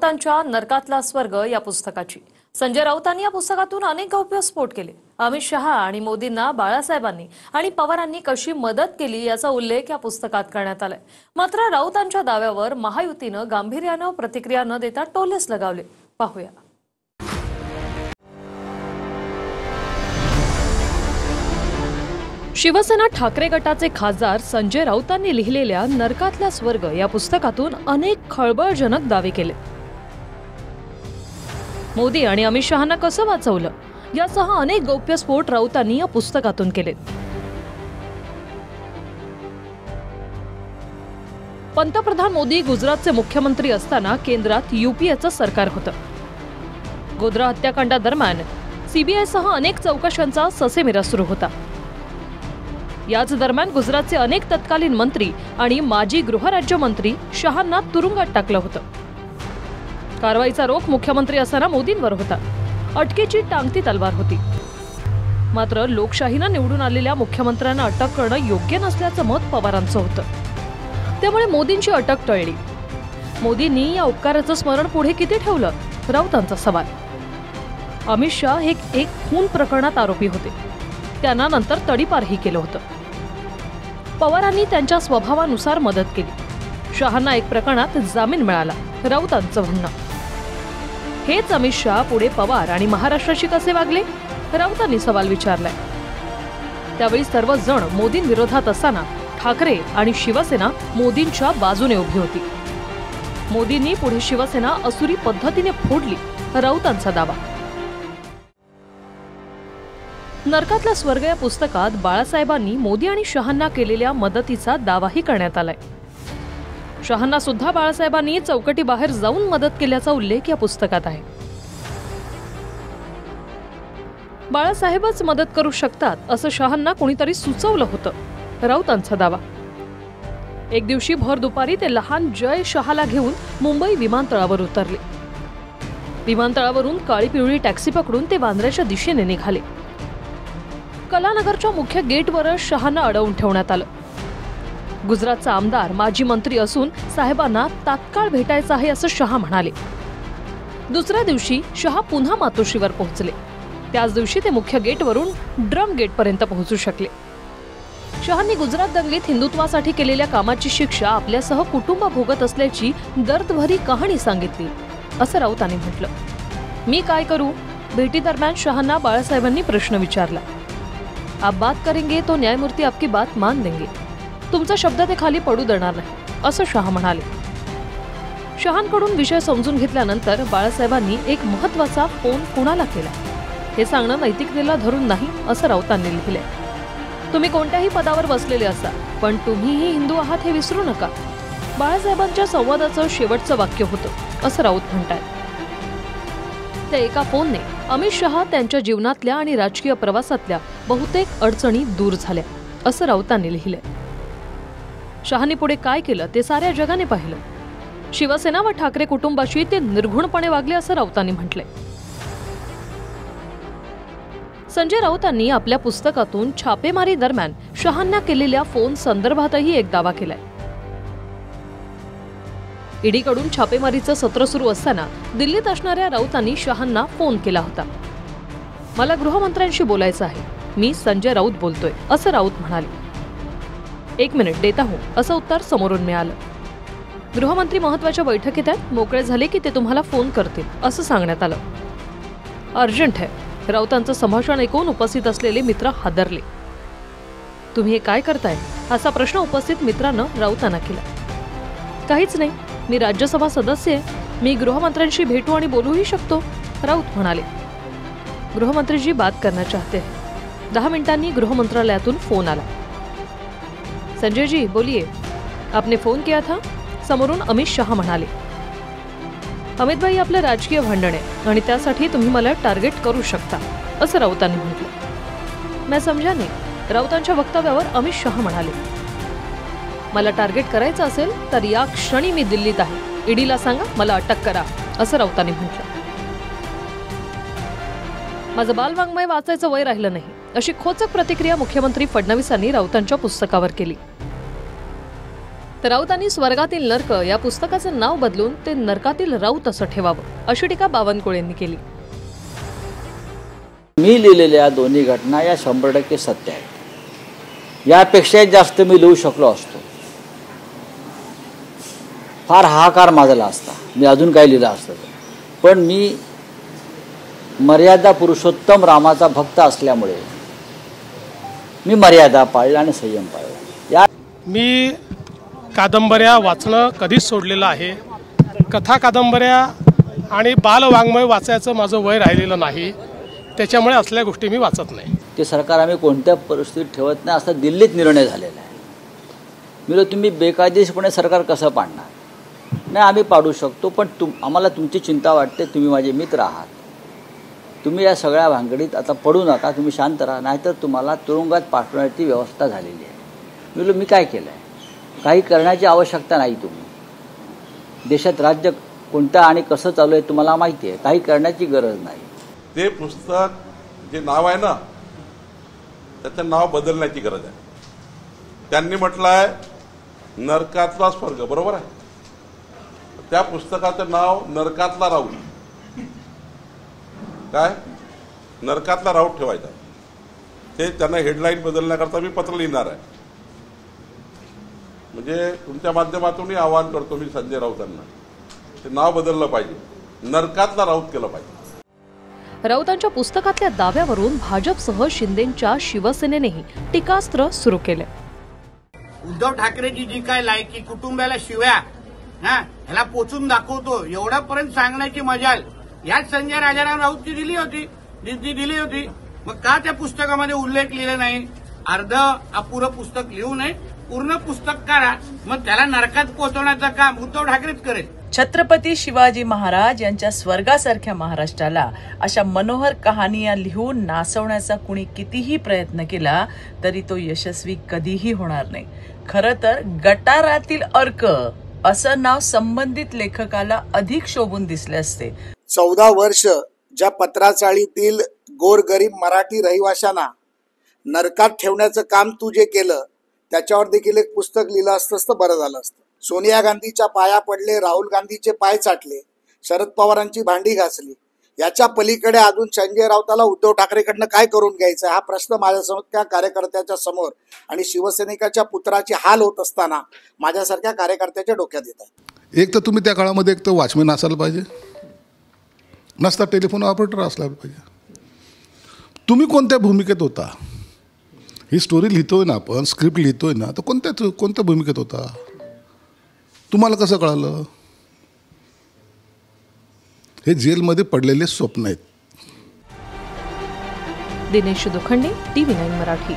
राऊतांच्या नरकातला स्वर्ग या पुस्तकाची संजय राऊतांनी या पुस्तकातून अनेक गौप्यस्फोट केले। अमित शहा आणि मोदींना बाळासाहेबांनी आणि पवारांनी कशी मदत केली याचा उल्लेख या पुस्तकात करण्यात आलाय। मात्र राऊतांच्या दाव्यावर महायुतीनं गांभीर्यानं प्रतिक्रिया न देता टोलेच लगावले। पाहूया। शिवसेना ठाकरे गटाचे खासदार संजय राऊतांनी लिहिलेल्या नरकातला स्वर्ग या पुस्तकातून अनेक खळबळजनक दावे केले। मोदी आणि अमित शहांना कसं वाचवलं यासह अनेक गौप्यस्फोट राऊतांनी या पुस्तकातून केले। पंतप्रधान मोदी गुजरातचे मुख्यमंत्री असताना केंद्रात यूपीएचं सरकार होतं। गोध्रा हत्याकांडादरम्यान सीबीआयसह अनेक चौकशांचा ससेमिरा सुरू होता। याच दरम्यान गुजरातचे अनेक तत्कालीन मंत्री आणि माजी गृहराज्यमंत्री शहांना तुरुंगात टाकलं होतं। कारवाईचा रोख मुख्यमंत्री असताना मोदींवर होता। अटकेची टांगती तलवार होती। मात्र लोकशाहीनं निवडून आलेल्या मुख्यमंत्र्यांना अटक करणं योग्य नसल्याचं मत पवारांचं होतं। त्यामुळे मोदींची अटक टळली। मोदींनी या उपकाराचं स्मरण पुढे किती ठेवलं, राऊतांचा सवाल। अमित शहा हे एक खून प्रकरणात आरोपी होते। त्यांना नंतर तडीपारही केलं होतं। पवारांनी त्यांच्या स्वभावानुसार मदत केली। शहांना एक प्रकरणात जामीन मिळाला, राऊतांचं म्हणणं। हेच अमित शहा पुढे पवार आणि महाराष्ट्राशी कसे वागले, राऊतांनी सवाल विचारलाय। त्यावेळी सर्वजण मोदींविरोधात असताना ठाकरे आणि शिवसेना मोदींच्या बाजूने उभी होती। मोदींनी पुढे शिवसेना असुरी पद्धतीने फोडली, राऊतांचा दावा। नरकातला स्वर्ग या पुस्तकात बाळासाहेबांनी मोदी आणि शहांना केलेल्या मदतीचा दावाही करण्यात आलाय। शहांना सुद्धा बाळासाहेबांनी चौकटीबाहेर जाऊन मदत केल्याचा उल्लेख या पुस्तकात आहे। बाळासाहेबच मदत करू शकतात असं शहांना कोणीतरी सुचवलं होतं, राऊतांचा दावा। एक दिवशी भर दुपारी ते लहान जय शहाला घेऊन मुंबई विमानतळावर उतरले। विमानतळावरून काळी पिवळी टॅक्सी पकडून ते बांद्र्याच्या दिशेने निघाले। कलानगरच्या मुख्य गेटवरच शहांना अडवून ठेवण्यात आलं। गुजरातचा आमदार माजी मंत्री असून साहेबांना तात्काळ भेटायचं आहे असं शहा म्हणाले। दुसऱ्या दिवशी शहा पुन्हा मातोश्रीवर पोहोचले। त्याच दिवशी ते मुख्य गेटवरून ड्रम गेटपर्यंत पोहोचू शकले। शहांनी गुजरात दंगलीत हिंदुत्वासाठी केलेल्या कामाची शिक्षा आपल्यासह कुटुंब भोगत असल्याची दर्दभरी कहाणी सांगितली, असं राऊतांनी म्हटलं। मी काय करू? भेटीदरम्यान शहांना बाळासाहेबांनी प्रश्न विचारला। आप बात करेंगे तो न्यायमूर्ती आपकी बात मान देंगे। तुमचा शब्द ते खाली पडू देणार नाही, असं शहा म्हणाले। शहांकडून विषय समजून घेतल्यानंतर बाळासाहेबांनी एक महत्त्वाचा फोन कुणाला केला हे सांगणं नैतिकतेला धरून नाही, असं राऊतांनी लिहिलंय। तुम्ही कोणत्याही पदावर बसलेले असा, पण तुम्हीही हिंदू आहात हे विसरू नका, बाळासाहेबांच्या संवादाचं शेवटचं वाक्य होतं, असं राऊत म्हणतायत। त्या एका फोनने अमित शहा त्यांच्या जीवनातल्या आणि राजकीय प्रवासातल्या बहुतेक अडचणी दूर झाल्या, असं राऊतांनी लिहिलंय। शहांनी पुढे काय केलं ते साऱ्या जगाने पाहिलं। शिवसेना व ठाकरे कुटुंबाशी ते निर्घुणपणे वागले, असं राऊतांनी म्हटलंय। संजय राऊतांनी आपल्या पुस्तकातून छापेमारी दरम्यान शहांना केलेल्या फोन संदर्भातही एक दावा केलाय। ईडीकडून छापेमारीचं सत्र सुरू असताना दिल्लीत असणाऱ्या राऊतांनी शहांना फोन केला होता। मला गृहमंत्र्यांशी बोलायचं आहे, मी संजय राऊत बोलतोय, असं राऊत म्हणाले। 1 मिनिट देता हूं, असं उत्तर समोरून मिळालं। गृहमंत्री महत्वाच्या बैठकीत आहेत, मोकळे झाले की ते तुम्हाला फोन करतील, असं सांगण्यात आलं। अर्जंट आहे। राऊतांचं संभाषण ऐकून उपस्थित असलेले मित्र हादरले। तुम्ही हे काय करताय, असा प्रश्न उपस्थित मित्रानं राऊतांना केला। काहीच नाही, मी राज्यसभा सदस्य आहे, मी गृहमंत्र्यांशी भेटू आणि बोलूही शकतो, राऊत म्हणाले। गृहमंत्री बात करना चाहते हैं। 10 मिनिटांनी गृह मंत्रालयातून फोन आला। संजय जी बोलिए, आपने फोन किया था, समोरून अमित शहा म्हणाले। अमित भाई, आपलं राजकीय भांडण आहे आणि त्यासाठी तुम्ही मला टार्गेट करू शकता, असं राऊतांनी म्हटलं। मैं समजा नाही, राऊतांच्या वक्तव्यावर अमित शहा म्हणाले। मला टार्गेट करायचं असेल तर या क्षणी मी दिल्लीत आहे, ईडीला सांगा मला अटक करा, असं राऊतांनी म्हटलं। माझं बालवाङ्मय वाचायचं वय राहिलं नाही, अशी खोचक प्रतिक्रिया मुख्यमंत्री फडणवीसांनी राऊतांच्या पुस्तकावर केली। तर राऊतांनी स्वर्गातील नरक या पुस्तकाचं नाव बदलून ते नरकातील राऊत असं ठेवावं अशी टीका बावनकुळेंनी केली. मी लिहिलेल्या दोन्ही घटना या 100% सत्य आहेत. यापेक्षा जास्त मी लिहू शकलो असतो. फार हाहाकार माजला असता, मी अजून काय लिहिलं असतं. पण मी मर्यादा पुरुषोत्तम रामाचा भक्त असल्यामुळे मी मर्यादा पाळल्या आणि संयम पाळला. मी कादंबऱ्या वाचणं कधीच सोडलेलं आहे. कथा कादंबऱ्या आणि बालवाङ्मय वाचायचं माझं वय राहिलेलं नाही. त्याच्यामुळे असल्या गोष्टी मी वाचत नाही. ते सरकार आम्ही कोणत्या परिस्थितीत ठेवत नाही असा दिल्लीत निर्णय झालेला आहे. मी तुम्ही बेकायदेशीरपणे सरकार कसं पाडणार? नाही, आम्ही पाडू शकतो, पण आम्हाला तुमची चिंता वाटते. तुम्ही माझे मित्र आहात. तुम्ही या सगळ्या भानगडीत आता पडू नका. तुम्ही शांत राहा, नाहीतर तुम्हाला तुरुंगात पाठवण्याची व्यवस्था झालेली आहे. मी काय केलं आहे? काही करण्याची आवश्यकता नाही. तुम्ही देशात राज्य कोणतं आणि कसं चालू आहे तुम्हाला माहिती आहे. काही करण्याची गरज नाही. ते पुस्तक जे नाव आहे ना, त्याचं नाव बदलण्याची गरज आहे. त्यांनी म्हटलं आहे नरकातला स्वर्ग, बरोबर आहे. त्या पुस्तकाचं नाव नरकातला राऊत, काय नरकातला राऊत ठेवायचा. ते त्यांना हेडलाईन बदलण्याकरता मी पत्र लिहिणार आहे. म्हणजे तुमच्या माध्यमातूनही आवाहन करतो मी संजय राऊतांना, ते नाव बदललं पाहिजे, नरकातला राऊत केलं पाहिजे. राऊतांच्या पुस्तकातल्या दाव्यावरून भाजपसह शिंदेंच्या शिवसेनेनेही टीकास्त्र सुरू केले. उद्धव ठाकरेची जी काय लायकी, कुटुंबाला शिव्या ह्याला पोचून दाखवतो एवढ्यापर्यंत सांगण्याची मजाल याच संजय राजाराम राऊतची दिली होती. मग का त्या पुस्तकामध्ये उल्लेख लिहिले नाही? अर्ध अपुरं पुस्तक लिहू नये, पूर्ण पुस्तक करा. मग त्याला नरकात पोहोचवण्याचं काम उद्धव ठाकरेच करेल. छत्रपती शिवाजी महाराज यांच्या स्वर्गासारख्या महाराष्ट्राला अशा मनोहर कहानिया लिहून नाचवण्याचा कुणी कितीही प्रयत्न केला तरी तो यशस्वी कधीही होणार नाही. खरं तर गटारातील अर्क असं नाव संबंधित लेखकाला अधिक शोभून दिसले असते. 14 वर्ष ज्या पत्राचाळीतील गोरगरीब मराठी रहिवाशांना नरकात ठेवण्याचं काम तू जे केलं त्याच्यावर देखील एक पुस्तक लिहिलं असतंस तर बरं झालं असतं. सोनिया गांधीच्या पाया पडले, राहुल गांधीचे पाय चाटले, शरद पवारांची भांडी घासली. याच्या पलीकडे अजून संजय राऊताला उद्धव ठाकरेकडनं काय करून घ्यायचं हा प्रश्न माझ्यासारख्या कार्यकर्त्याच्या समोर आणि शिवसैनिकाच्या पुत्राची हाल होत असताना माझ्यासारख्या कार्यकर्त्याच्या डोक्यात येत आहे. एक तर तुम्ही त्या काळामध्ये एक तर वॉचमॅन असायला पाहिजे, नसता टेलिफोन ऑपरेटर असला पाहिजे. तुम्ही कोणत्या भूमिकेत होता? ही स्टोरी लिहितोय ना आपण, स्क्रिप्ट लिहितोय ना, तर कोणत्या भूमिकेत होता? तुम्हाला कसं कळालं? हे जेलमध्ये पडलेले स्वप्न आहेत. दिनेश दुखंडे, TV9 मराठी.